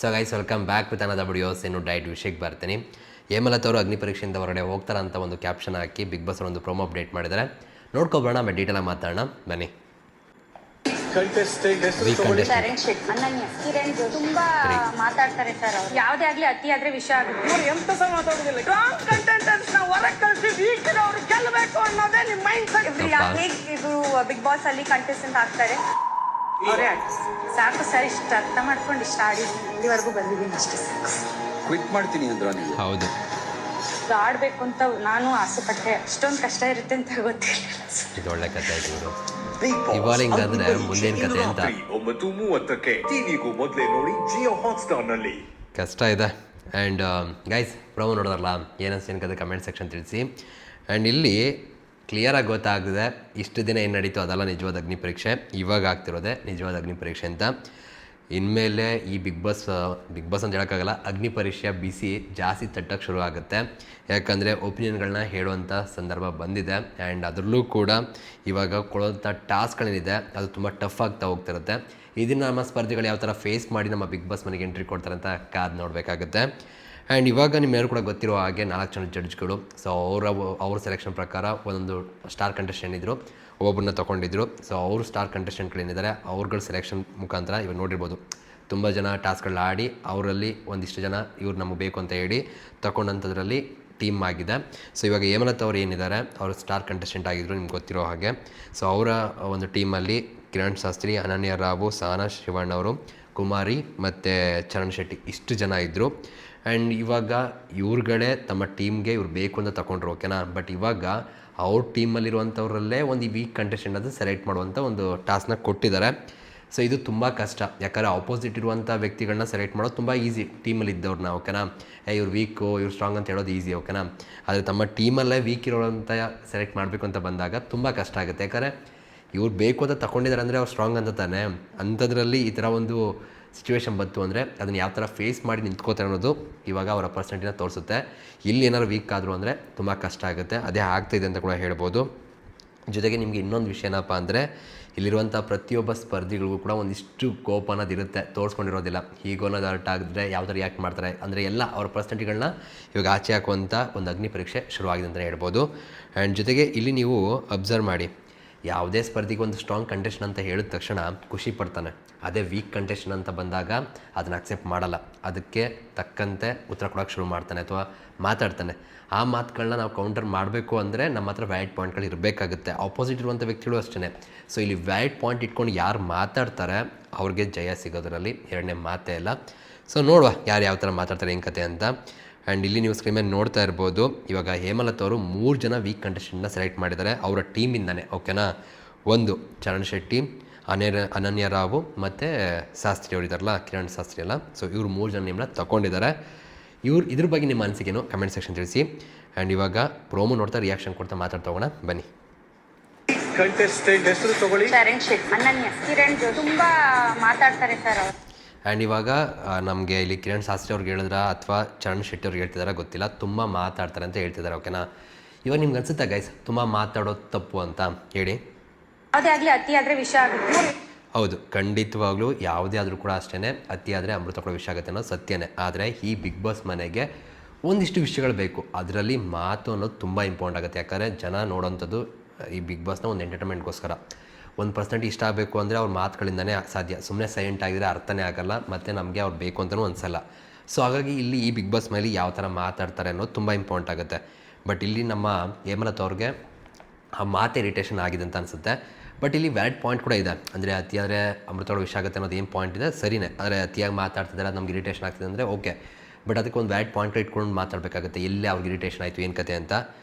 So guys welcome back with another videos. ಇನ್ನು ಡೈಟ್ ವಿಷಯಕ್ಕೆ ಬರ್ತೀನಿ. ಹೇಮಲತ್ ಅವರು ಅಗ್ನಿ ಪರೀಕ್ಷೆಯಿಂದ ಹೊರಗಡೆ ಹೋಗ್ತಾರೆ ಅಂತ ಒಂದು ಕ್ಯಾಪ್ಷನ್ ಹಾಕಿ ಬಿಗ್ ಬಾಸ್ ಒಂದು ಪ್ರೊಮೋ ಅಪ್ಡೇಟ್ ಮಾಡಿದ್ದಾರೆ. ನೋಡ್ಕೊಬೋಣ, ಆಮೇಲೆ ಡೀಟೇಲಾಗಿ ಮಾತಾಡೋಣ ಬನ್ನಿ. ತುಂಬಾ ಮಾತಾಡ್ತಾರೆ ಸರ್ ಅವರು. ಯಾವುದೇ ಆಗ್ಲಿ ಅತಿ ಆದ್ರೆ ವಿಷ ಆಗುತ್ತೆ. ಎಂತ ಸಹ ಮಾತಾಡೋದಿಲ್ಲ. ಸ್ಟ್ರಾಂಗ್ ಕಂಟೆಂಟರ್ಸ್ ನ ಹೊರಗೆ ಕಳಿಸಿ ವೀಕ್ ಅವರು ಗೆಲ್ಲಬೇಕು ಅನ್ನೋದೇ ನಿಮ್ಮ ಮೈಂಡ್ ಸೆಟ್. ಹೇಗೆ ಇದು ಬಿಗ್ ಬಾಸ್ ಅಲ್ಲಿ ಕಂಟೆಸ್ಟೆಂಟ್ ಆಗ್ತಾರೆ ಅವರೇ ಸಾಕು ಸರ್. ಇಷ್ಟ ಅರ್ಥ ಮಾಡ್ಕೊಂಡು ಇಷ್ಟ ಆಡಿ ಇಲ್ಲಿವರೆಗೂ ಬಂದಿದ್ದೀನಿ ಅಷ್ಟೇ. ಕ್ವಿಟ್ ಮಾಡ್ತೀನಿ ಅಂದ್ರ ನೀವು? ಹೌದು, ಆಡ್ಬೇಕು ಅಂತ ನಾನು ಆಸೆ ಪಟ್ಟೆ. ಅಷ್ಟೊಂದು ಕಷ್ಟ ಇರುತ್ತೆ ಅಂತ ಗೊತ್ತಿರಲಿಲ್ಲ. ಇದು ಒಳ್ಳೆ ಕಥೆ ಆಯ್ತು ಇವರು. ಇವಾಗ ಹಿಂಗಂದ್ರೆ ಮುಂದೇನು ಕತೆ ಅಂತ 9:30ಕ್ಕೆ ಟಿವಿಗೂ ಮೊದಲೇ ನೋಡಿ ಜಿಯೋ ಹಾಟ್ಸ್ಟಾರ್ ನಲ್ಲಿ. ಕಷ್ಟ ಇದೆ. ಆ್ಯಂಡ್ ಗೈಸ್ ಪ್ರೊಮೋ ನೋಡೋದಲ್ಲ, ಏನು ಕತೆ ಕಮೆಂಟ್ ಸೆಕ್ಷನ್ ತಿಳಿಸಿ. ಆ್ಯಂಡ್ ಇಲ್ಲಿ ಕ್ಲಿಯರಾಗಿ ಗೊತ್ತಾಗ್ತದೆ ಇಷ್ಟು ದಿನ ಏನು ನಡೀತು ಅದೆಲ್ಲ ನಿಜವಾದ ಅಗ್ನಿ ಪರೀಕ್ಷೆ, ಇವಾಗ ಆಗ್ತಿರೋದೆ ನಿಜವಾದ ಅಗ್ನಿ ಪರೀಕ್ಷೆ ಅಂತ. ಇನ್ಮೇಲೆ ಈ ಬಿಗ್ ಬಾಸ್ ಅಂತ ಹೇಳೋಕ್ಕಾಗಲ್ಲ, ಅಗ್ನಿ ಪರೀಕ್ಷೆ ಬಿಸಿ ಜಾಸ್ತಿ ತಟ್ಟಕ್ಕೆ ಶುರು ಆಗುತ್ತೆ. ಯಾಕಂದರೆ ಒಪಿನಿಯನ್ಗಳನ್ನ ಹೇಳುವಂಥ ಸಂದರ್ಭ ಬಂದಿದೆ. ಆ್ಯಂಡ್ ಅದರಲ್ಲೂ ಕೂಡ ಇವಾಗ ಕೊಡುವಂಥ ಟಾಸ್ಕ್ಗಳೇನಿದೆ ಅದು ತುಂಬ ಟಫ್ ಆಗ್ತಾ ಹೋಗ್ತಿರುತ್ತೆ. ಇದನ್ನು ನಮ್ಮ ಸ್ಪರ್ಧಿಗಳು ಯಾವ ಥರ ಫೇಸ್ ಮಾಡಿ ನಮ್ಮ ಬಿಗ್ ಬಾಸ್ ಮನೆಗೆ ಎಂಟ್ರಿ ಕೊಡ್ತಾರೆ ಅಂತ ಕಾದು ನೋಡಬೇಕಾಗುತ್ತೆ. ಆ್ಯಂಡ್ ಇವಾಗ ನಿಮ್ಮೆಲ್ಲರೂ ಕೂಡ ಗೊತ್ತಿರೋ ಹಾಗೆ 4 ಜನ ಜಡ್ಜ್ಗಳು. ಸೊ ಅವ್ರ ಸೆಲೆಕ್ಷನ್ ಪ್ರಕಾರ ಒಂದೊಂದು ಸ್ಟಾರ್ ಕಂಟೆಸ್ಟೆಂಟ್ ಇದ್ದರು, ಒಬ್ಬರನ್ನ ತೊಗೊಂಡಿದ್ರು. ಸೊ ಅವರು ಸ್ಟಾರ್ ಕಂಟೆಸ್ಟೆಂಟ್ಗಳೇನಿದ್ದಾರೆ ಅವ್ರಗಳ ಸೆಲೆಕ್ಷನ್ ಮುಖಾಂತರ ಇವಾಗ ನೋಡಿರ್ಬೋದು ತುಂಬ ಜನ ಟಾಸ್ಕ್ಗಳನ್ನ ಆಡಿ ಅವರಲ್ಲಿ ಒಂದಿಷ್ಟು ಜನ ಇವ್ರು ನಮಗೆ ಬೇಕು ಅಂತ ಹೇಳಿ ತಗೊಂಡಂಥದ್ರಲ್ಲಿ ಟೀಮ್ ಆಗಿದೆ. ಸೊ ಇವಾಗ ಹೇಮಲತ್ ಅವ್ರು ಏನಿದ್ದಾರೆ ಅವರು ಸ್ಟಾರ್ ಕಂಟೆಸ್ಟೆಂಟ್ ಆಗಿದ್ದರು, ನಿಮ್ಗೆ ಗೊತ್ತಿರೋ ಹಾಗೆ. ಸೊ ಅವರ ಒಂದು ಟೀಮಲ್ಲಿ ಕಿರಣ್ ಶಾಸ್ತ್ರಿ, ಅನನ್ಯ ರಾವು, ಸಹನಾ ಶಿವಣ್ಣ ಅವರು, ಕುಮಾರಿ ಮತ್ತು ಚರಣ್ ಶೆಟ್ಟಿ ಇಷ್ಟು ಜನ ಇದ್ದರು. ಆ್ಯಂಡ್ ಇವಾಗ ಇವ್ರುಗಳೇ ತಮ್ಮ ಟೀಮ್ಗೆ ಇವ್ರು ಬೇಕು ಅಂತ ತಗೊಂಡ್ರು, ಓಕೆನಾ. ಬಟ್ ಇವಾಗ ಅವ್ರ ಟೀಮಲ್ಲಿರುವಂಥವ್ರಲ್ಲೇ ಒಂದು ವೀಕ್ ಕಂಟೆಸ್ಟೆಂಟ್ ಅದು ಸೆಲೆಕ್ಟ್ ಮಾಡುವಂಥ ಒಂದು ಟಾಸ್ಕ್ನ ಕೊಟ್ಟಿದ್ದಾರೆ. ಸೊ ಇದು ತುಂಬ ಕಷ್ಟ, ಯಾಕಂದರೆ ಆಪೋಸಿಟ್ ಇರುವಂಥ ವ್ಯಕ್ತಿಗಳನ್ನ ಸೆಲೆಕ್ಟ್ ಮಾಡೋದು ತುಂಬ ಈಸಿ ಟೀಮಲ್ಲಿ ಇದ್ದವ್ರನ್ನ, ಓಕೆನಾ. ಇವ್ರು ವೀಕು ಇವ್ರು ಸ್ಟ್ರಾಂಗ್ ಅಂತ ಹೇಳೋದು ಈಸಿ, ಓಕೆನಾ. ಆದರೆ ತಮ್ಮ ಟೀಮಲ್ಲೇ ವೀಕ್ ಇರೋವಂಥ ಸೆಲೆಕ್ಟ್ ಮಾಡಬೇಕು ಅಂತ ಬಂದಾಗ ತುಂಬ ಕಷ್ಟ ಆಗುತ್ತೆ. ಯಾಕಂದರೆ ಇವ್ರು ಬೇಕು ಅಂತ ತಗೊಂಡಿದ್ದಾರೆ ಅಂದರೆ ಅವ್ರು ಸ್ಟ್ರಾಂಗ್ ಅಂತ ತಾನೆ. ಅಂಥದ್ರಲ್ಲಿ ಈ ಥರ ಒಂದು ಸಿಚುವೇಶನ್ ಬಂತು ಅಂದರೆ ಅದನ್ನು ಯಾವ ಥರ ಫೇಸ್ ಮಾಡಿ ನಿಂತ್ಕೋತಾರೆ ಅನ್ನೋದು ಇವಾಗ ಅವರ ಪರ್ಸೆಂಟಿನ ತೋರಿಸುತ್ತೆ. ಇಲ್ಲಿ ಏನಾದ್ರು ವೀಕ್ ಆದರು ಅಂದರೆ ತುಂಬ ಕಷ್ಟ ಆಗುತ್ತೆ. ಅದೇ ಆಗ್ತಾಯಿದೆ ಅಂತ ಕೂಡ ಹೇಳ್ಬೋದು. ಜೊತೆಗೆ ನಿಮಗೆ ಇನ್ನೊಂದು ವಿಷಯ ಏನಪ್ಪ ಅಂದರೆ ಇಲ್ಲಿರುವಂಥ ಪ್ರತಿಯೊಬ್ಬ ಸ್ಪರ್ಧಿಗಳಿಗೂ ಕೂಡ ಒಂದಿಷ್ಟು ಕೋಪ ಅನ್ನೋದಿರುತ್ತೆ, ತೋರಿಸ್ಕೊಂಡಿರೋದಿಲ್ಲ. ಹೀಗೋನೋದು ಅರ್ಟ್ ಆಗಿದ್ರೆ ಯಾವ ಥರ ರಿಯಾಕ್ಟ್ ಮಾಡ್ತಾರೆ ಅಂದರೆ ಎಲ್ಲ ಅವ್ರ ಪರ್ಸೆಂಟಿಗಳನ್ನ ಇವಾಗ ಆಚೆ ಹಾಕುವಂಥ ಒಂದು ಅಗ್ನಿ ಪರೀಕ್ಷೆ ಶುರುವಾಗಿದೆ ಅಂತಲೇ ಹೇಳ್ಬೋದು. ಆ್ಯಂಡ್ ಜೊತೆಗೆ ಇಲ್ಲಿ ನೀವು ಅಬ್ಸರ್ವ್ ಮಾಡಿ, ಯಾವುದೇ ಸ್ಪರ್ಧಿಗೆ ಒಂದು ಸ್ಟ್ರಾಂಗ್ ಕಂಟೆಸ್ಟೆಂಟ್ ಅಂತ ಹೇಳಿದ ತಕ್ಷಣ ಖುಷಿ ಪಡ್ತಾನೆ. ಅದೇ ವೀಕ್ ಕಂಟೆಸ್ಟೆಂಟ್ ಅಂತ ಬಂದಾಗ ಅದನ್ನು ಅಕ್ಸೆಪ್ಟ್ ಮಾಡಲ್ಲ, ಅದಕ್ಕೆ ತಕ್ಕಂತೆ ಉತ್ತರ ಕೊಡೋಕ್ಕೆ ಶುರು ಮಾಡ್ತಾನೆ ಅಥವಾ ಮಾತಾಡ್ತಾನೆ. ಆ ಮಾತುಗಳನ್ನ ನಾವು ಕೌಂಟರ್ ಮಾಡಬೇಕು ಅಂದರೆ ನಮ್ಮ ಹತ್ರ ವ್ಯಾಲಿಡ್ ಪಾಯಿಂಟ್ಗಳು ಇರಬೇಕಾಗುತ್ತೆ. ಆಪೋಸಿಟ್ ಇರುವಂಥ ವ್ಯಕ್ತಿಗಳು ಅಷ್ಟೇ. ಸೊ ಇಲ್ಲಿ ವ್ಯಾಲಿಡ್ ಪಾಯಿಂಟ್ ಇಟ್ಕೊಂಡು ಯಾರು ಮಾತಾಡ್ತಾರೆ ಅವ್ರಿಗೆ ಜಯ ಸಿಗೋದ್ರಲ್ಲಿ ಎರಡನೇ ಮಾತೇ ಇಲ್ಲ. ಸೊ ನೋಡುವ ಯಾರು ಯಾವ ಥರ ಮಾತಾಡ್ತಾರೆ ಏನು ಕತೆ ಅಂತ. ಆ್ಯಂಡ್ ಇಲ್ಲಿ ನೀವು ಸ್ಕ್ರೀನ್ ಮೇಲೆ ನೋಡ್ತಾ ಇರ್ಬೋದು, ಇವಾಗ ಹೇಮಲತ್ ಅವರು 3 ಜನ ವೀಕ್ ಕಂಟೆಸ್ಟೆಂಟ್ನ ಸೆಲೆಕ್ಟ್ ಮಾಡಿದ್ದಾರೆ ಅವರ ಟೀಮಿಂದನೇ, ಓಕೆನಾ. ಒಂದು ಚರಣ್ ಶೆಟ್ಟಿ, ಅನನ್ಯ ರಾವು ಮತ್ತು ಶಾಸ್ತ್ರಿ ಅವರು ಇದ್ದಾರಲ್ಲ, ಕಿರಣ್ ಶಾಸ್ತ್ರಿ ಅಲ್ಲ. ಸೊ ಇವರು 3 ಜನ ನಿಮ್ಮನ್ನ ತಗೊಂಡಿದ್ದಾರೆ. ಇದ್ರ ಬಗ್ಗೆ ನಿಮ್ಮ ಅನಿಸಿಕೆನು ಕಮೆಂಟ್ ಸೆಕ್ಷನ್ ತಿಳಿಸಿ. ಆ್ಯಂಡ್ ಇವಾಗ ಪ್ರೋಮೋ ನೋಡ್ತಾ ರಿಯಾಕ್ಷನ್ ಕೊಡ್ತಾ ಮಾತಾಡ್ತಾ ಹೋಗೋಣ ಬನ್ನಿ. ಕಂಟೆಸ್ಟೆಂಟ್ ಹೆಸರು ತಗೊಳ್ಳಿ. ಚರಣ್ ಶೆಟ್ಟಿ, ಅನನ್ಯ, ಕಿರಣ್ ತುಂಬಾ ಮಾತಾಡ್ತಾರೆ ಸರ್ ಅವರು. ಆ್ಯಂಡ್ ಇವಾಗ ನಮಗೆ ಇಲ್ಲಿ ಕಿರಣ್ ಶಾಸ್ತ್ರಿ ಅವ್ರಿಗೆ ಹೇಳಿದ್ರ ಅಥವಾ ಚರಣ್ ಶೆಟ್ಟಿ ಅವ್ರಿಗೆ ಹೇಳ್ತಿದ್ದಾರೆ ಗೊತ್ತಿಲ್ಲ, ತುಂಬ ಮಾತಾಡ್ತಾರೆ ಅಂತ ಹೇಳ್ತಿದ್ದಾರೆ, ಓಕೆನಾ. ಇವಾಗ ನಿಮ್ಗೆ ಅನ್ಸುತ್ತಾ ಗೈಸ್ ತುಂಬ ಮಾತಾಡೋದು ತಪ್ಪು ಅಂತ ಹೇಳಿ? ಯಾವುದೇ ಆಗಲಿ ಅತಿ ಆದರೆ ವಿಷ ಆಗುತ್ತೆ. ಹೌದು, ಖಂಡಿತವಾಗ್ಲೂ ಯಾವುದೇ ಆದರೂ ಕೂಡ ಅಷ್ಟೇ, ಅತಿ ಆದರೆ ಅಮೃತ ಕೂಡ ವಿಷಯ ಆಗುತ್ತೆ ಅನ್ನೋದು ಸತ್ಯನೇ. ಆದರೆ ಈ ಬಿಗ್ ಬಾಸ್ ಮನೆಗೆ ಒಂದಿಷ್ಟು ವಿಷಯಗಳು ಬೇಕು, ಅದರಲ್ಲಿ ಮಾತು ಅನ್ನೋದು ತುಂಬ ಇಂಪಾರ್ಟೆಂಟ್ ಆಗುತ್ತೆ. ಯಾಕಂದರೆ ಜನ ನೋಡೋವಂಥದ್ದು ಈ ಬಿಗ್ ಬಾಸ್ನ ಒಂದು ಎಂಟರ್ಟೈನ್ಮೆಂಟ್ಗೋಸ್ಕರ. ಒಂದು ಪರ್ಸೆಂಟ್ ಇಷ್ಟ ಆಗಬೇಕು ಅಂದರೆ ಅವ್ರ ಮಾತುಗಳಿಂದನೇ ಸಾಧ್ಯ. ಸುಮ್ಮನೆ ಸೈಲೆಂಟ್ ಆಗಿದ್ರೆ ಅರ್ಥನೇ ಆಗಲ್ಲ, ಮತ್ತು ನಮಗೆ ಅವ್ರು ಬೇಕು ಅಂತಲೂ ಅನಿಸಲ್ಲ. ಸೊ ಹಾಗಾಗಿ ಇಲ್ಲಿ ಈ ಬಿಗ್ ಬಾಸ್ ಮೇಲೆ ಯಾವ ಥರ ಮಾತಾಡ್ತಾರೆ ಅನ್ನೋದು ತುಂಬ ಇಂಪಾರ್ಟೆಂಟ್ ಆಗುತ್ತೆ. ಬಟ್ ಇಲ್ಲಿ ನಮ್ಮ ಹೇಮಲತ್ ಅವ್ರಿಗೆ ಆ ಮಾತು ಇರಿಟೇಷನ್ ಆಗಿದೆ ಅಂತ ಅನಿಸುತ್ತೆ. ಬಟ್ ಇಲ್ಲಿ ವ್ಯಾಲಿಡ್ ಪಾಯಿಂಟ್ ಕೂಡ ಇದೆ. ಅಂದರೆ ಅತಿಯಾದರೆ ಅಮೃತಗಳು ವಿಷಯ ಆಗುತ್ತೆ ಅನ್ನೋದು ಏನು ಪಾಯಿಂಟ್ ಇದೆ ಸರಿನೇ. ಆದರೆ ಅತಿಯಾಗಿ ಮಾತಾಡ್ತಿದ್ದಾರೆ, ಅದು ನಮ್ಗೆ ಇರಿಟೇಷನ್ ಆಗ್ತಿದೆ ಅಂದರೆ ಓಕೆ. ಬಟ್ ಅದಕ್ಕೆ ಒಂದು ವ್ಯಾಲಿಡ್ ಪಾಯಿಂಟ್ ಇಟ್ಕೊಂಡು ಮಾತಾಡಬೇಕಾಗುತ್ತೆ, ಎಲ್ಲೇ ಅವ್ರಿಗೆ ಇರಿಟೇಷನ್ ಆಯಿತು ಏನು ಕತೆ ಅಂತ.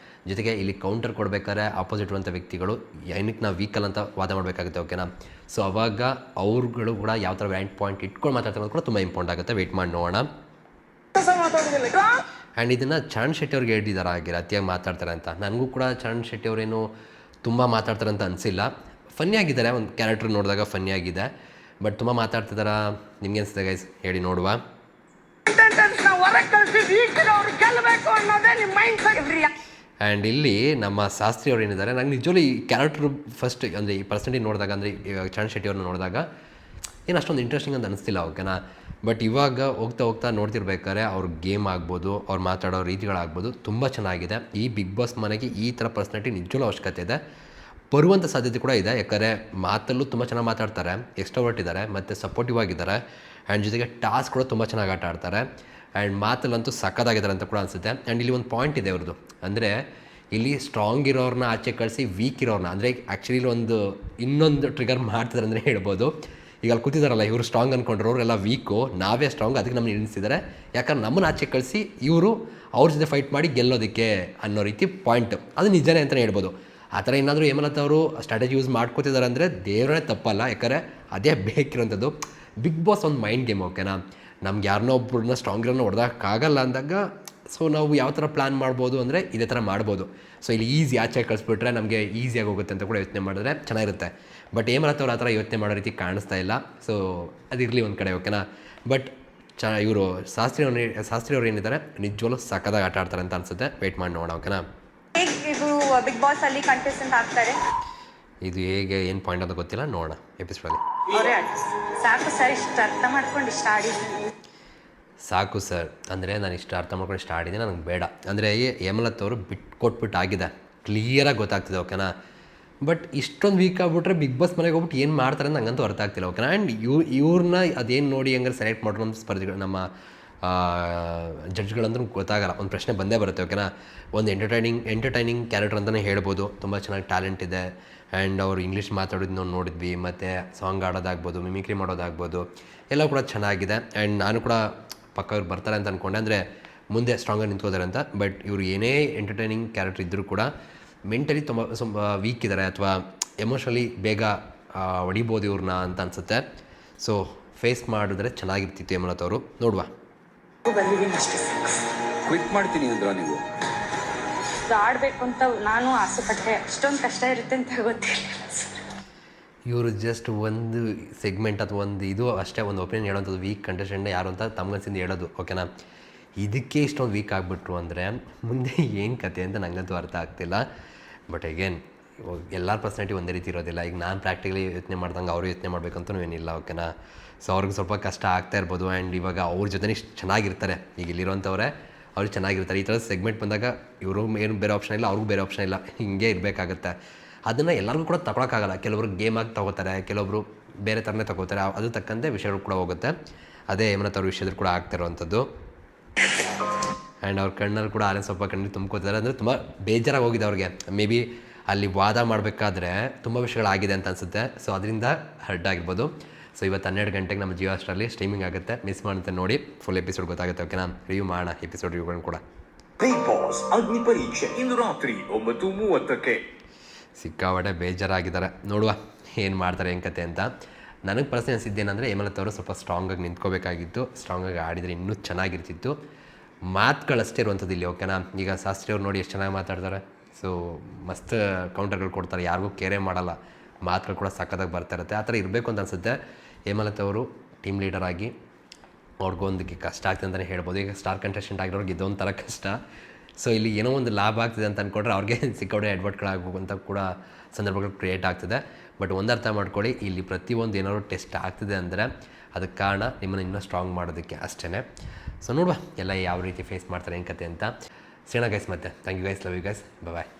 ಜೊತೆಗೆ ಇಲ್ಲಿ ಕೌಂಟರ್ ಕೊಡಬೇಕಾದ್ರೆ ಆಪೋಸಿಟ್ ಇರುವಂಥ ವ್ಯಕ್ತಿಗಳು ಏನಕ್ಕೆ ನಾವು ವೀಕಲ್ ಅಂತ ವಾದ ಮಾಡಬೇಕಾಗುತ್ತೆ, ಓಕೆನಾ. ಸೊ ಅವಾಗ ಅವ್ರುಗಳು ಕೂಡ ಯಾವ ಥರ ವ್ಯಾಲಿಡ್ ಪಾಯಿಂಟ್ ಇಟ್ಕೊಂಡು ಮಾತಾಡ್ತಾರೆ ಕೂಡ ತುಂಬ ಇಂಪಾರ್ಟೆಂಟ್ ಆಗುತ್ತೆ. ವೆಯ್ಟ್ ಮಾಡಿ ನೋಡೋಣ. ಆ್ಯಂಡ್ ಇದನ್ನು ಚರಣ್ ಶೆಟ್ಟಿ ಅವ್ರಿಗೆ ಹೇಳಿದ್ದಾರೆ ಆಗಿರ ಅತಿಯಾಗಿ ಮಾತಾಡ್ತಾರೆ ಅಂತ. ನನಗೂ ಕೂಡ ಚರಣ್ ಶೆಟ್ಟಿ ಅವರೇನು ತುಂಬ ಮಾತಾಡ್ತಾರೆ ಅಂತ ಅನಿಸಿಲ್ಲ. ಫನ್ನಿ ಆಗಿದ್ದಾರೆ, ಒಂದು ಕ್ಯಾರೆಕ್ಟರ್ ನೋಡಿದಾಗ ಫನ್ನಿ ಆಗಿದೆ. ಬಟ್ ತುಂಬ ಮಾತಾಡ್ತಿದ್ದಾರಾ ನಿಮ್ಗೆ ಅನಿಸ್ತದೆ ಗೈಸ್ ಹೇಳಿ ನೋಡುವ. ಆ್ಯಂಡ್ ಇಲ್ಲಿ ನಮ್ಮ ಶಾಸ್ತ್ರಿ ಅವ್ರು ಏನಿದ್ದಾರೆ, ನಂಗೆ ನಿಜವೂ ಈ ಕ್ಯಾರೆಕ್ಟ್ರು ಫಸ್ಟ್ ಅಂದರೆ ಈ ಪರ್ಸೆಂಟೇಜ್ ನೋಡಿದಾಗ ಅಂದರೆ ಚರಣ್ ಶೆಟ್ಟಿ ಅವ್ರನ್ನ ನೋಡಿದಾಗ ಏನು ಅಷ್ಟೊಂದು ಇಂಟ್ರೆಸ್ಟಿಂಗ್ ಅಂತ ಅನಿಸ್ತಿಲ್ಲ, ಓಕೆನಾ. ಬಟ್ ಇವಾಗ ಹೋಗ್ತಾ ಹೋಗ್ತಾ ನೋಡ್ತಿರ್ಬೇಕಾದ್ರೆ ಅವ್ರ ಗೇಮ್ ಆಗ್ಬೋದು, ಅವ್ರು ಮಾತಾಡೋ ರೀತಿಗಳಾಗ್ಬೋದು ತುಂಬ ಚೆನ್ನಾಗಿದೆ. ಈ ಬಿಗ್ ಬಾಸ್ ಮನೆಗೆ ಈ ಥರ ಪರ್ಸ್ನಾಲಿಟಿ ನಿಜವೂ ಅವಶ್ಯಕತೆ ಇದೆ, ಬರುವಂಥ ಸಾಧ್ಯತೆ ಕೂಡ ಇದೆ. ಯಾಕಂದರೆ ಮಾತಲ್ಲೂ ತುಂಬ ಚೆನ್ನಾಗಿ ಮಾತಾಡ್ತಾರೆ, ಎಕ್ಸ್ಟ್ರಾವರ್ಟ್ ಇದ್ದಾರೆ ಮತ್ತು ಸಪೋರ್ಟಿವ್ ಆಗಿದ್ದಾರೆ. ಆ್ಯಂಡ್ ಜೊತೆಗೆ ಟಾಸ್ಕ್ ಕೂಡ ತುಂಬ ಚೆನ್ನಾಗಿ ಆಟ ಆಡ್ತಾರೆ. ಆ್ಯಂಡ್ ಮಾತಲ್ಲಂತೂ ಸಕ್ಕದಾಗಿದ್ದಾರೆ ಅಂತ ಕೂಡ ಅನಿಸುತ್ತೆ. ಆ್ಯಂಡ್ ಇಲ್ಲಿ ಒಂದು ಪಾಯಿಂಟ್ ಇದೆ ಅವ್ರದ್ದು, ಅಂದರೆ ಇಲ್ಲಿ ಸ್ಟ್ರಾಂಗ್ ಇರೋರನ್ನ ಆಚೆ ಕಳಿಸಿ ವೀಕ್ ಇರೋರನ್ನ, ಅಂದರೆ ಆ್ಯಕ್ಚುಲಿ ಇನ್ನೊಂದು ಟ್ರಿಗರ್ ಮಾಡ್ತಿದ್ದಾರೆ ಅಂದರೆ ಹೇಳ್ಬೋದು. ಈಗ ಅಲ್ಲಿ ಕೂತಿದ್ದಾರಲ್ಲ, ಇವರು ಸ್ಟ್ರಾಂಗ್ ಅಂದ್ಕೊಂಡ್ರು, ಅವರೆಲ್ಲ ವೀಕು, ನಾವೇ ಸ್ಟ್ರಾಂಗ್, ಅದಕ್ಕೆ ನಮ್ಮನ್ನು ಎಣಿಸಿದ್ದಾರೆ. ಯಾಕಂದ್ರೆ ನಮ್ಮನ್ನು ಆಚೆ ಕಳಿಸಿ ಇವರು ಅವ್ರ ಜೊತೆ ಫೈಟ್ ಮಾಡಿ ಗೆಲ್ಲೋದಕ್ಕೆ ಅನ್ನೋ ರೀತಿ ಪಾಯಿಂಟ್. ಅದು ನಿಜನೇ ಅಂತಲೇ ಹೇಳ್ಬೋದು. ಆ ಥರ ಏನಾದರೂ ಹೇಮಲತ್ ಅವರು ಸ್ಟ್ರಾಟಜಿ ಯೂಸ್ ಮಾಡ್ಕೋತಿದ್ದಾರೆ ಅಂದರೆ ದೇವರೇ ತಪ್ಪಲ್ಲ, ಯಾಕಂದರೆ ಅದೇ ಬೇಕಿರೋಂಥದ್ದು. ಬಿಗ್ ಬಾಸ್ ಒಂದು ಮೈಂಡ್ ಗೇಮ್, ಓಕೆನಾ. ನಮ್ಗೆ ಯಾರನ್ನೋ ಒಬ್ಬರನ್ನ ಸ್ಟ್ರಾಂಗ್ ಇರೋನ್ನ ಹೊಡೆದಕ್ಕಾಗಲ್ಲ ಅಂದಾಗ ಸೊ ನಾವು ಯಾವ ಥರ ಪ್ಲ್ಯಾನ್ ಮಾಡ್ಬೋದು ಅಂದರೆ ಇದೇ ಥರ ಮಾಡ್ಬೋದು. ಸೊ ಇಲ್ಲಿ ಈಸಿ ಆಚೆ ಕಳಿಸ್ಬಿಟ್ರೆ ನಮಗೆ ಈಸಿಯಾಗಿ ಹೋಗುತ್ತೆ ಅಂತ ಕೂಡ ಯೋಚನೆ ಮಾಡಿದ್ರೆ ಚೆನ್ನಾಗಿರುತ್ತೆ. ಬಟ್ ಹೇಮಲತ್ ಅವ್ರು ಆ ಥರ ಯೋಚನೆ ಮಾಡೋ ರೀತಿ ಕಾಣಿಸ್ತಾ ಇಲ್ಲ. ಸೊ ಅದಿರಲಿ ಒಂದು ಕಡೆ, ಓಕೆನಾ. ಬಟ್ ಇವರು ಶಾಸ್ತ್ರಿ ಅವ್ರು ಏನಿದ್ದಾರೆ ನಿಜವಲ್ಲೂ ಸಕ್ಕದಾಗಿ ಆಟ ಆಡ್ತಾರೆ ಅಂತ ಅನಿಸುತ್ತೆ. ವೆಯ್ಟ್ ಮಾಡಿ ನೋಡೋಣ, ಓಕೆನಾ. ಹೇಗೆ ಇದು ಬಿಗ್ ಬಾಸ್ ಅಲ್ಲಿ ಕಂಟೆಸ್ಟೆಂಟ್ ಆಗ್ತಾರೆ? ಇದು ಹೇಗೆ ಏನು ಪಾಯಿಂಟ್ ಅಂತ ಗೊತ್ತಿಲ್ಲ, ನೋಡೋಣ ಎಪಿಸೋಡಲ್ಲಿ. ಅವರೇ ಸಾಕು ಸರ್, ಇಷ್ಟು ಅರ್ಥ ಮಾಡ್ಕೊಂಡು ಇಷ್ಟ ಆಡಿದ್ದೀನಿ. ಸಾಕು ಸರ್ ಅಂದರೆ ನಾನು ಇಷ್ಟು ಅರ್ಥ ಮಾಡ್ಕೊಂಡು ಇಷ್ಟ ಆಡಿದೆ, ನನಗೆ ಬೇಡ ಅಂದರೆ ಹೇಮಲತ್ ಅವರು ಕೊಟ್ಬಿಟ್ಟು ಆಗಿದೆ, ಕ್ಲಿಯರಾಗಿ ಗೊತ್ತಾಗ್ತಿದೆ, ಓಕೆನಾ. ಬಟ್ ಇಷ್ಟೊಂದು ವೀಕ್ ಆಗಿಬಿಟ್ರೆ ಬಿಗ್ ಬಾಸ್ ಮನೆಗೆ ಹೋಗ್ಬಿಟ್ಟು ಏನು ಮಾಡ್ತಾರೆ ಅಂತ ನಂಗಂತೂ ಅರ್ಥ ಆಗ್ತಿಲ್ಲ, ಓಕೆನಾ. ಆ್ಯಂಡ್ ಇವ್ರನ್ನ ಅದೇನು ನೋಡಿ ಹಂಗಾರೆ ಸೆಲೆಕ್ಟ್ ಮಾಡೋಣ ನಮ್ಮ ಸ್ಪರ್ಧಿಗಳು, ನಮ್ಮ ಜಡ್ಜ್ಗಳಂದ್ರೂ ಗೊತ್ತಾಗಲ್ಲ. ಒಂದು ಪ್ರಶ್ನೆ ಬಂದೇ ಬರುತ್ತೆ, ಓಕೆನಾ. ಒಂದು ಎಂಟರ್ಟೈನಿಂಗ್ ಕ್ಯಾರೆಕ್ಟರ್ ಅಂತಲೇ ಹೇಳ್ಬೋದು. ತುಂಬ ಚೆನ್ನಾಗಿ ಟ್ಯಾಲೆಂಟ್ ಇದೆ. ಆ್ಯಂಡ್ ಅವರು ಇಂಗ್ಲೀಷ್ ಮಾತಾಡೋದು ನಾವು ನೋಡಿದ್ವಿ, ಮತ್ತು ಸಾಂಗ್ ಆಡೋದಾಗ್ಬೋದು, ಮಿಮಿಕ್ರಿ ಮಾಡೋದಾಗ್ಬೋದು, ಎಲ್ಲ ಕೂಡ ಚೆನ್ನಾಗಿದೆ. ಆ್ಯಂಡ್ ನಾನು ಕೂಡ ಪಕ್ಕ ಇವ್ರು ಬರ್ತಾರೆ ಅಂತ ಅಂದ್ಕೊಂಡೆ, ಅಂದರೆ ಮುಂದೆ ಸ್ಟ್ರಾಂಗಾಗಿ ನಿಂತ್ಕೋತಾರೆ ಅಂತ. ಬಟ್ ಇವರು ಏನೇ ಎಂಟರ್ಟೈನಿಂಗ್ ಕ್ಯಾರೆಕ್ಟರ್ ಇದ್ದರೂ ಕೂಡ ಮೆಂಟಲಿ ತುಂಬ ವೀಕ್ ಇದ್ದಾರೆ, ಅಥವಾ ಎಮೋಷ್ನಲಿ ಬೇಗ ಹೊಡಿಬೋದು ಇವ್ರನ್ನ ಅಂತ ಅನಿಸುತ್ತೆ. ಸೊ ಫೇಸ್ ಮಾಡಿದ್ರೆ ಚೆನ್ನಾಗಿರ್ತಿತ್ತು ಹೇಮಲತ್ ಅವರು, ನೋಡುವ. ಬಂದಿದ್ದೀನಿ ಅಷ್ಟೇ. ಕ್ವಿಟ್ ಮಾಡ್ತೀನಿ ಅಂದ್ರ ನೀವು? ಆಡಬೇಕು ಅಂತ ನಾನು ಆಸೆ ಪಟ್ಟೆ, ಅಷ್ಟೊಂದು ಕಷ್ಟ ಇರುತ್ತೆ ಅಂತ ಗೊತ್ತಿರಲಿಲ್ಲ ಸರ್. ಇವರು ಜಸ್ಟ್ ಒಂದು ಸೆಗ್ಮೆಂಟ್ ಅಥವಾ ಒಂದು ಇದು ಅಷ್ಟೇ, ಒಂದು ಒಪಿನಿಯನ್ ಹೇಳೋಂಥದ್ದು. ವೀಕ್ ಕಂಟೆಸ್ಟೆಂಟ್ ಯಾರು ಅಂತ ತಮ್ಗನ್ಸಿಂದ ಹೇಳೋದು, ಓಕೆನಾ. ಇದಕ್ಕೆ ಇಷ್ಟೊಂದು ವೀಕ್ ಆಗಿಬಿಟ್ರು ಅಂದರೆ ಮುಂದೆ ಏನು ಕತೆ ಅಂತ ನನಗಂತೂ ಅರ್ಥ ಆಗ್ತಿಲ್ಲ. ಬಟ್ ಅಗೇನ್ ಎಲ್ಲರ ಪರ್ಸನಾಲಿಟಿ ಒಂದೇ ರೀತಿ ಇರೋದಿಲ್ಲ. ಈಗ ನಾನು ಪ್ರಾಕ್ಟಿಕಲಿ ಯೋಚನೆ ಮಾಡ್ದಂಗೆ ಅವರು ಯೋಚನೆ ಮಾಡಬೇಕಂತೂ ಏನಿಲ್ಲ, ಓಕೆನಾ. ಸೊ ಅವ್ರಿಗೆ ಸ್ವಲ್ಪ ಕಷ್ಟ ಆಗ್ತಾ ಇರ್ಬೋದು. ಆ್ಯಂಡ್ ಇವಾಗ ಅವ್ರ ಜೊತೆ ಚೆನ್ನಾಗಿರ್ತಾರೆ, ಈಗ ಇಲ್ಲಿರೋಂಥವ್ರೆ ಅವ್ರಿಗೆ ಚೆನ್ನಾಗಿರ್ತಾರೆ. ಈ ಥರದ ಸೆಗ್ಮೆಂಟ್ ಬಂದಾಗ ಇವರು ಏನು ಬೇರೆ ಆಪ್ಷನ್ ಇಲ್ಲ, ಅವ್ರಿಗೂ ಬೇರೆ ಆಪ್ಷನ್ ಇಲ್ಲ, ಹಿಂಗೆ ಇರಬೇಕಾಗತ್ತೆ. ಅದನ್ನು ಎಲ್ಲರಿಗೂ ಕೂಡ ತಗೊಳಕ್ಕಾಗಲ್ಲ. ಕೆಲವರು ಗೇಮಾಗಿ ತೊಗೋತಾರೆ, ಕೆಲವೊಬ್ಬರು ಬೇರೆ ಥರನೇ ತೊಗೋತಾರೆ. ಅದು ತಕ್ಕಂತೆ ವಿಷಯಗಳು ಕೂಡ ಹೋಗುತ್ತೆ. ಅದೇ ಹೇಮಲತ್ ಅವ್ರ ವಿಷಯದಲ್ಲಿ ಕೂಡ ಆಗ್ತಿರೋವಂಥದ್ದು. ಆ್ಯಂಡ್ ಅವ್ರ ಕಣ್ಣಲ್ಲಿ ಕೂಡ ಆರೆಂಜ್ ಸ್ವಲ್ಪ ಕಣ್ಣಿಗೆ ತುಂಬ್ಕೋತಾರೆ, ಅಂದರೆ ತುಂಬ ಬೇಜಾರಾಗಿ ಹೋಗಿದೆ ಅವ್ರಿಗೆ. ಮೇ ಬಿ ಅಲ್ಲಿ ವಾದ ಮಾಡಬೇಕಾದ್ರೆ ತುಂಬ ವಿಷಯಗಳಾಗಿದೆ ಅಂತ ಅನಿಸುತ್ತೆ. ಸೊ ಅದರಿಂದ ಹರ್ಟ್ ಆಗಿರ್ಬೋದು. ಸೊ ಇವತ್ತು 12 ಗಂಟೆಗೆ ನಮ್ಮ ಜಿಯೋ ಹಾಟ್‌ಸ್ಟಾರಲ್ಲಿ ಸ್ಟ್ರೀಮಿಂಗ್ ಆಗುತ್ತೆ, ಮಿಸ್ ಮಾಡುತ್ತೆ ನೋಡಿ. ಫುಲ್ ಎಪಿಸೋಡ್ ಗೊತ್ತಾಗುತ್ತೆ, ಓಕೆನಾ. ರಿವ್ಯೂ ಮಾಡೋಣ, ಎಪಿಸೋಡ್ ರಿವ್ಯೂಗಳನ್ನು ಕೂಡ. ಬಿಗ್ ಬಾಸ್ ಅಗ್ನಿ ಪರೀಕ್ಷೆ ಇಂದು ರಾತ್ರಿ 9:30ಕ್ಕೆ. ಸಿಕ್ಕಾಪಟ್ಟೆ ಬೇಜಾರಾಗಿದ್ದಾರೆ, ನೋಡುವ ಏನು ಮಾಡ್ತಾರೆ ಏನು ಕತೆ ಅಂತ. ನನಗೆ ಪರ್ಸನಲ್ ಅನಿಸಿದ್ದೇನೆಂದರೆ ಹೇಮಲತ್ ಅವರು ಸ್ವಲ್ಪ ಸ್ಟ್ರಾಂಗಾಗಿ ನಿಂತ್ಕೋಬೇಕಾಗಿತ್ತು, ಸ್ಟ್ರಾಂಗಾಗಿ ಆಡಿದರೆ ಇನ್ನೂ ಚೆನ್ನಾಗಿರ್ತಿತ್ತು. ಮಾತುಗಳಷ್ಟೇ ಇರುವಂಥದ್ದು ಇಲ್ಲಿ, ಓಕೆನಾ. ಈಗ ಶಾಸ್ತ್ರಿ ಅವ್ರು ನೋಡಿ ಎಷ್ಟು ಚೆನ್ನಾಗಿ ಮಾತಾಡ್ತಾರೆ. ಸೊ ಮಸ್ತ್ ಕೌಂಟರ್ಗಳು ಕೊಡ್ತಾರೆ, ಯಾರಿಗೂ ಕೇರೇ ಮಾಡಲ್ಲ, ಮಾತುಗಳು ಕೂಡ ಸಕ್ಕತ್ತಾಗಿ ಬರ್ತಾ ಇರುತ್ತೆ. ಆ ಥರ ಇರಬೇಕು ಅಂತ ಅನಿಸುತ್ತೆ. ಹೇಮಲತ್ ಅವರು ಟೀಮ್ ಲೀಡರ್ ಆಗಿ ಅವ್ರಿಗೊಂದಕ್ಕೆ ಕಷ್ಟ ಆಗ್ತದೆ ಅಂತಲೇ ಹೇಳ್ಬೋದು. ಈಗ ಸ್ಟಾರ್ ಕಂಟೆಸ್ಟೆಂಟ್ ಆಗಿರೋರಿಗೆ ಇದೊಂಥರ ಕಷ್ಟ. ಸೊ ಇಲ್ಲಿ ಏನೋ ಒಂದು ಲಾಭ ಆಗ್ತಿದೆ ಅಂತ ಅಂದ್ಕೊಂಡ್ರೆ ಅವ್ರಿಗೆ ಸಿಕ್ಕಾಪಟ್ಟೆ ಅಡ್ವರ್ಟ್ಗಳಾಗುವಂಥ ಕೂಡ ಸಂದರ್ಭಗಳು ಕ್ರಿಯೇಟ್ ಆಗ್ತದೆ. ಬಟ್ ಒಂದು ಅರ್ಥ ಮಾಡ್ಕೊಳ್ಳಿ, ಇಲ್ಲಿ ಪ್ರತಿಯೊಂದು ಏನಾದ್ರು ಟೆಸ್ಟ್ ಆಗ್ತಿದೆ ಅಂದರೆ ಅದಕ್ಕೆ ಕಾರಣ ನಿಮ್ಮನ್ನು ಇನ್ನೂ ಸ್ಟ್ರಾಂಗ್ ಮಾಡೋದಕ್ಕೆ ಅಷ್ಟೇ. ಸೊ ನೋಡುವ ಎಲ್ಲ ಯಾವ ರೀತಿ ಫೇಸ್ ಮಾಡ್ತಾರೆ ಏನು ಕತೆ ಅಂತ. ಸಿಗೋಣ ಗೈಸ್, ಮತ್ತೆ thank you guys, love you guys, bye.